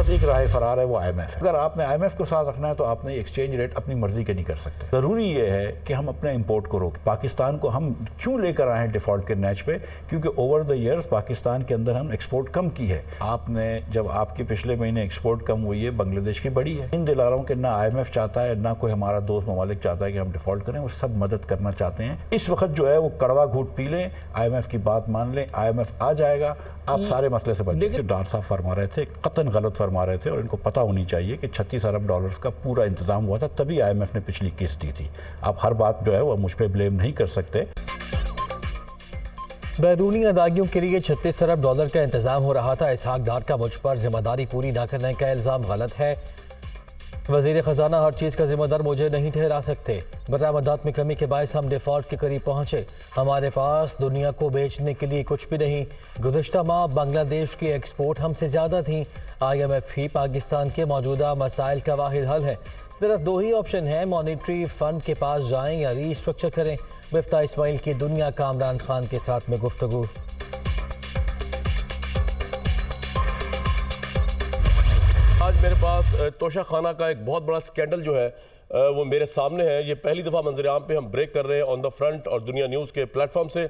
فقط ایک راہ فرار ہے، وہ IMF ہے۔ اگر آپ نے IMF کو ساتھ رکھنا ہے تو آپ نے ایکسچینج ریٹ اپنی مرضی کے نہیں کر سکتے۔ ضروری یہ ہے کہ ہم اپنے امپورٹ کو روکیں۔ پاکستان کو ہم کیوں لے کر آئے ہیں ڈیفالٹ کے نیچ پہ؟ کیونکہ اوور دا ایئرز پاکستان کے اندر ہم ایکسپورٹ کم کی ہے۔ آپ نے جب آپ کی پچھلے مہینے ایکسپورٹ کم ہوئی ہے، بنگلہ دیش کی بڑی ہے۔ ان دلا رہا ہوں کہ نہ IMF چاہتا ہے، نہ کوئی ہمارا دوست ممالک چاہتا ہے کہ ہم ڈیفالٹ کریں، وہ سب مدد کرنا چاہتے ہیں۔ اس وقت جو ہے وہ کڑوا گھونٹ پی لیں، IMF کی بات مان لیں، IMF آ جائے گا، آپ سارے مسئلے سے بچ جائیں گے۔ ڈار صاحب فرما رہے تھے، قطعاً غلط فرما رہے تھے، اور ان کو پتہ ہونی چاہیے کہ 36 ارب ڈالرز کا پورا انتظام ہوا تھا، تبھی IMF نے پچھلی قسط دی تھی۔ آپ ہر بات جو ہے وہ مجھ پہ بلیم نہیں کر سکتے۔ بیرونی ادائیگیوں کے لیے 36 ارب ڈالر کا انتظام ہو رہا تھا۔ اسحاق ڈار کا مجھ پر ذمہ داری پوری نہ کرنے کا الزام غلط ہے۔ وزیر خزانہ ہر چیز کا ذمہ دار مجھے نہیں ٹھہرا سکتے۔ برآمدات میں کمی کے باعث ہم ڈیفالٹ کے قریب پہنچے۔ ہمارے پاس دنیا کو بیچنے کے لیے کچھ بھی نہیں۔ گزشتہ ماہ بنگلہ دیش کی ایکسپورٹ ہم سے زیادہ تھیں۔ IMF ہی پاکستان کے موجودہ مسائل کا واحد حل ہے۔ صرف دو ہی آپشن ہیں، مانیٹری فنڈ کے پاس جائیں یا ری اسٹرکچر کریں۔ مفتاح اسماعیل کی دنیا کا عمران خان کے ساتھ میں گفتگو۔ آج میرے پاس توشہ خانہ کا ایک بہت بڑا سکینڈل جو ہے وہ میرے سامنے ہے۔ یہ پہلی دفعہ منظر عام پہ ہم بریک کر رہے ہیں آن دا فرنٹ اور دنیا نیوز کے پلیٹ فارم سے،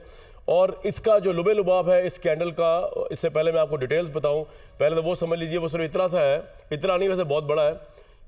اور اس کا جو لبے لباب ہے اس سکینڈل کا، اس سے پہلے میں آپ کو ڈیٹیلز بتاؤں، پہلے تو وہ سمجھ لیجئے، وہ صرف اتنا سا ہے، اتنا نہیں ویسے بہت بڑا ہے،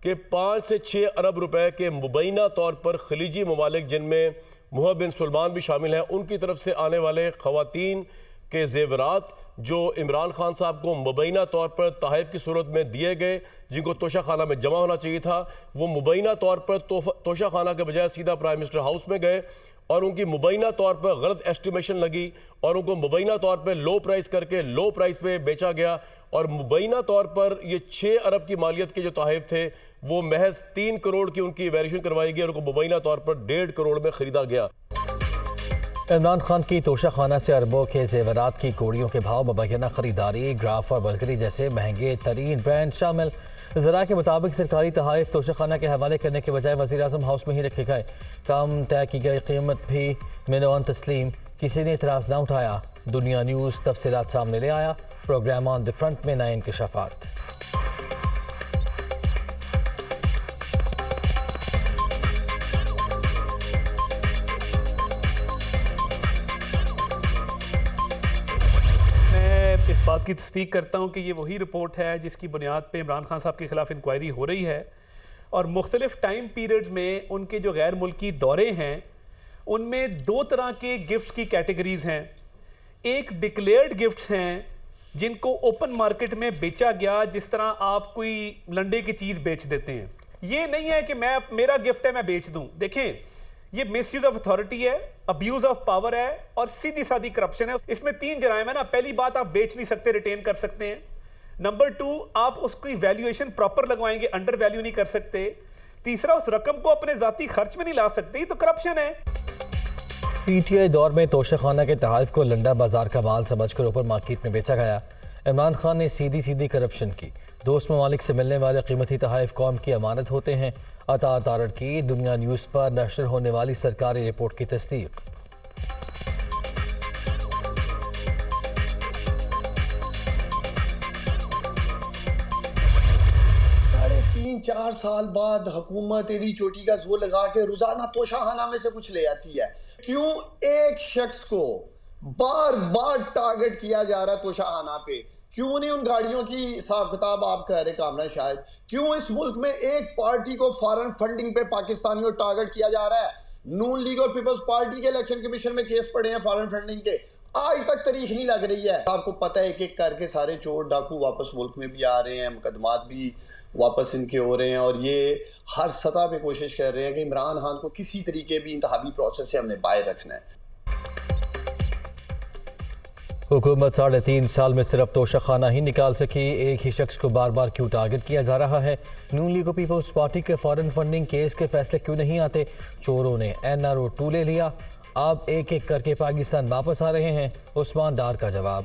کہ 5 سے 6 ارب روپے کے مبینہ طور پر خلیجی ممالک، جن میں محمد بن سلمان بھی شامل ہیں، ان کی طرف سے آنے والے خواتین کے زیورات جو عمران خان صاحب کو مبینہ طور پر تحائف کی صورت میں دیے گئے، جن کو توشہ خانہ میں جمع ہونا چاہیے تھا، وہ مبینہ طور پر توشہ خانہ کے بجائے سیدھا پرائم منسٹر ہاؤس میں گئے، اور ان کی مبینہ طور پر غلط ایسٹیمیشن لگی، اور ان کو مبینہ طور پر لو پرائس کر کے لو پرائس پہ بیچا گیا، اور مبینہ طور پر یہ 6 ارب کی مالیت کے جو تحائف تھے وہ محض 3 کروڑ کی ان کی ایویلیویشن کروائی گئی، اور ان کو مبینہ طور پر 1.5 کروڑ میں خریدا گیا۔ عمران خان کی توشہ خانہ سے اربوں کے زیورات کی کوڑیوں کے بھاؤ، مبینہ خریداری، گراف اور بلگری جیسے مہنگے ترین برانڈ شامل۔ ذرائع کے مطابق سرکاری تحائف توشہ خانہ کے حوالے کرنے کے بجائے وزیر اعظم ہاؤس میں ہی رکھے گئے۔ کم طے کی گئی قیمت بھی منوان تسلیم، کسی نے اعتراض نہ اٹھایا۔ دنیا نیوز تفصیلات سامنے لے آیا۔ پروگرام آن دی فرنٹ میں نئے انکشافات۔ اس بات کی تصدیق کرتا ہوں کہ یہ وہی رپورٹ ہے جس کی بنیاد پہ عمران خان صاحب کے خلاف انکوائری ہو رہی ہے، اور مختلف ٹائم پیریڈز میں ان کے جو غیر ملکی دورے ہیں ان میں 2 طرح کے گفٹس کی کیٹیگریز ہیں۔ ایک ڈکلیئرڈ گفٹس ہیں جن کو اوپن مارکیٹ میں بیچا گیا، جس طرح آپ کوئی لنڈے کی چیز بیچ دیتے ہیں۔ یہ نہیں ہے کہ میرا گفٹ ہے میں بیچ دوں۔ دیکھیں، یہ مس یوز آف اتھارٹی ہے، ابیوز آف پاور ہے، اور سیدھی سادھی کرپشن ہے۔ اس میں 3 جرائم ہے نا۔ پہلی بات، آپ بیچ نہیں سکتے، ریٹین کر سکتے ہیں۔ نمبر 2، آپ اس کی ویلیویشن پراپر لگوائیں گے، انڈر ویلیو نہیں کر سکتے۔ تیسرا، اس رقم کو اپنے ذاتی خرچ میں نہیں لا سکتے، یہ تو کرپشن ہے۔ PTI دور میں توشہ خانہ کے تحائف کو لنڈا بازار کا مال سمجھ کر اوپر مارکیٹ میں بیچا گیا۔ عمران خان نے سیدھی کرپشن کی۔ دوست ممالک سے ملنے والے قیمتی تحائف قوم کی امانت ہوتے ہیں۔ عطا تارڑ کی دنیا نیوز پر نشر ہونے والی سرکاری رپورٹ کی تصدیق۔ 3-4 سال بعد حکومت ایری چوٹی کا زور لگا کے روزانہ توشہ خانہ میں سے کچھ لے آتی ہے۔ کیوں ایک شخص کو بار بار ٹارگٹ کیا جا رہا ہے توشہ خانہ پہ؟ کیوں نہیں ان گاڑیوں کی حساب کتاب آپ کہہ رہے کامران شاہد؟ کیوں اس ملک میں ایک پارٹی کو فارن فنڈنگ پہ پاکستانیوں کو ٹارگٹ کیا جا رہا ہے؟ نون لیگ اور پیپلز پارٹی کے الیکشن کمیشن میں کیس پڑے ہیں فارن فنڈنگ کے، آج تک تاریخ نہیں لگ رہی ہے۔ آپ کو پتہ ہے ایک ایک کر کے سارے چور ڈاکو واپس ملک میں بھی آ رہے ہیں، مقدمات بھی واپس ان کے ہو رہے ہیں، اور یہ ہر سطح پہ کوشش کر رہے ہیں کہ عمران خان کو کسی طریقے بھی انتخابی پروسیس سے ہم نے باہر رکھنا ہے۔ حکومت 3.5 سال میں صرف توشہ خانہ ہی نکال سکی، ایک ہی شخص کو بار بار کیوں ٹارگٹ کیا جا رہا ہے؟ نون لیگ و پیپلز پارٹی کے فارن فنڈنگ کیس کے فیصلے کیوں نہیں آتے؟ چوروں نے NRO 2 لے لیا، اب ایک ایک کر کے پاکستان واپس آ رہے ہیں۔ عثمان ڈار کا جواب۔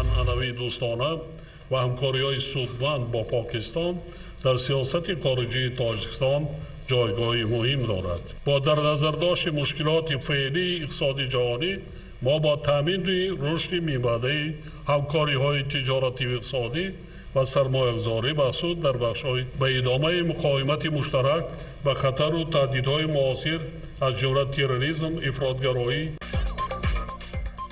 انانوی دوستانه و همکاری‌های سودمند با پاکستان در سیاست خارجی تاجیکستان جایگاهی مهم دارد. با در نظر داشت مشکلات فعلی اقتصادی جهانی، ما با تامین رشد میانبردی، همکاری‌های تجارتی و اقتصادی و سرمایه‌گذاری مقصود در بخش‌های به ادامه مقاومت مشترک به خطر و تهدیدهای معاصر از جمله تروریسم، افراطگرایی.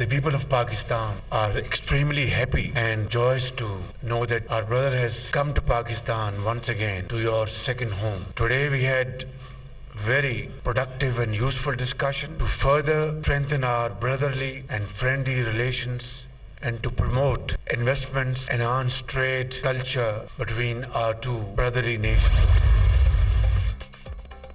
The people of Pakistan are extremely happy and joyous to know that our brother has come to Pakistan once again, to your second home. Today we had very productive and useful discussion to further strengthen our brotherly and friendly relations and to promote investments, enhance trade, culture between our two brotherly nations.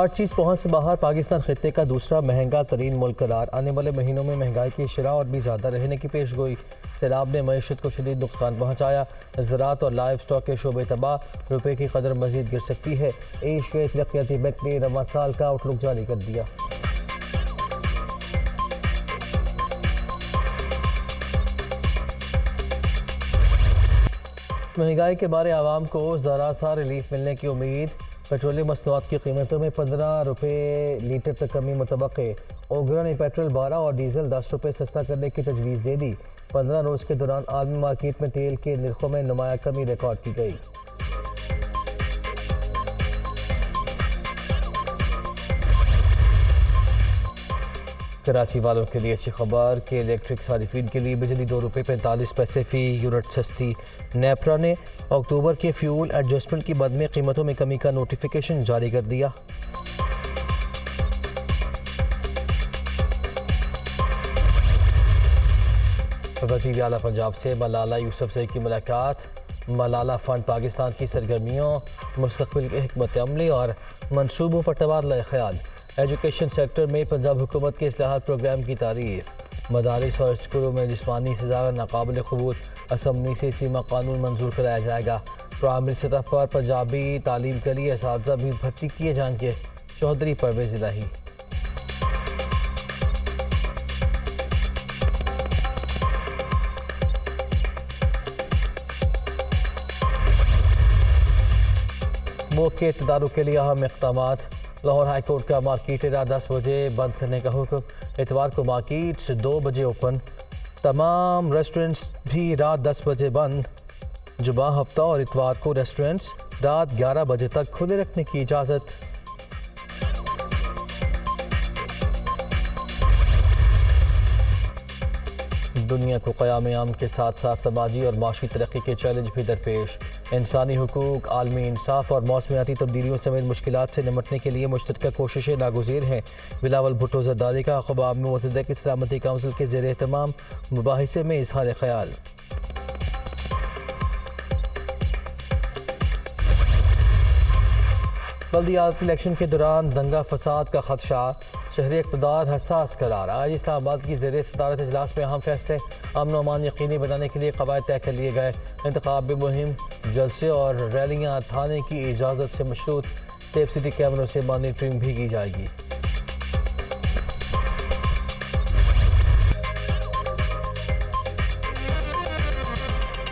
ہر چیز پہنچ سے باہر پاکستان خطے کا دوسرا مہنگا ترین ملک قرار، آنے والے مہینوں میں مہنگائی کی شرح اور بھی زیادہ رہنے کی پیش گوئی۔ سیلاب نے معیشت کو شدید نقصان پہنچایا، زراعت اور لائف سٹاک کے شعبے تباہ، روپے کی قدر مزید گر سکتی ہے۔ ایشیا ترقیاتی بینک نے رواں سال کا آؤٹ لک جاری کر دیا۔ مہنگائی کے بارے عوام کو ذرا سا ریلیف ملنے کی امید، پیٹرولیم مصنوعات کی قیمتوں میں 15 روپے لیٹر تک کمی متوقع۔ اوگرا نے پیٹرول 12 اور ڈیزل 10 روپے سستا کرنے کی تجویز دے دی۔ 15 روز کے دوران عالمی مارکیٹ میں تیل کے نرخوں میں نمایاں کمی ریکارڈ کی گئی۔ کراچی والوں کے لیے اچھی خبر کہ الیکٹرک صارفین کے لیے بجلی 2 روپے 45 پیسے فی یونٹ سستی۔ نیپرا نے اکتوبر کے فیول ایڈجسٹمنٹ کی مد میں قیمتوں میں کمی کا نوٹیفیکیشن جاری کر دیا۔ وزیر اعلیٰ پنجاب سے ملالہ یوسفزئی کی ملاقات، ملالہ فنڈ پاکستان کی سرگرمیوں، مستقبل کے حکمت عملی اور منصوبوں پر تبادلہ خیال۔ ایجوکیشن سیکٹر میں پنجاب حکومت کے اصلاحات پروگرام کی تعریف، مدارس اور اسکولوں میں جسمانی سزا ناقابل قبول، اسمبلی سے سیما قانون منظور کرایا جائے گا۔ پرائمری سطح پر پنجابی تعلیم کے لیے اساتذہ بھی بھرتی کیے جائیں گے، چودھری پرویز الہی۔ اسموک کے تدارک کے لیے اہم اقدامات، لاہور ہائی کورٹ کا مارکیٹ رات 10 بجے بند کرنے کا حکم، اتوار کو مارکیٹ 2 بجے اوپن، تمام ریسٹورنٹس بھی رات 10 بجے بند، جمعہ ہفتہ اور اتوار کو ریسٹورنٹس رات 11 بجے تک کھلے رکھنے کی اجازت۔ دنیا کو قیام امن کے ساتھ ساتھ سماجی اور معاشی ترقی کے چیلنج بھی درپیش، انسانی حقوق، عالمی انصاف اور موسمیاتی تبدیلیوں سمیت مشکلات سے نمٹنے کے لیے مشترکہ کوششیں ناگزیر ہیں۔ بلاول بھٹو زرداری کا اقوام متحدہ کی سلامتی کونسل کے زیر اہتمام مباحثے میں اظہار خیال۔ بلدیاتی الیکشن کے دوران دنگا فساد کا خدشہ، شہری اقتدار حساس قرار۔ آج اسلام آباد کی زیر صدارت اجلاس میں اہم فیصلے، امن و امان یقینی بنانے کے لیے قواعد طے کر لیے گئے۔ انتخابی مہم، جلسے اور ریلیاں تھانے کی اجازت سے مشروط، سیف سٹی کیمروں سے مانیٹرنگ بھی کی جائے گی۔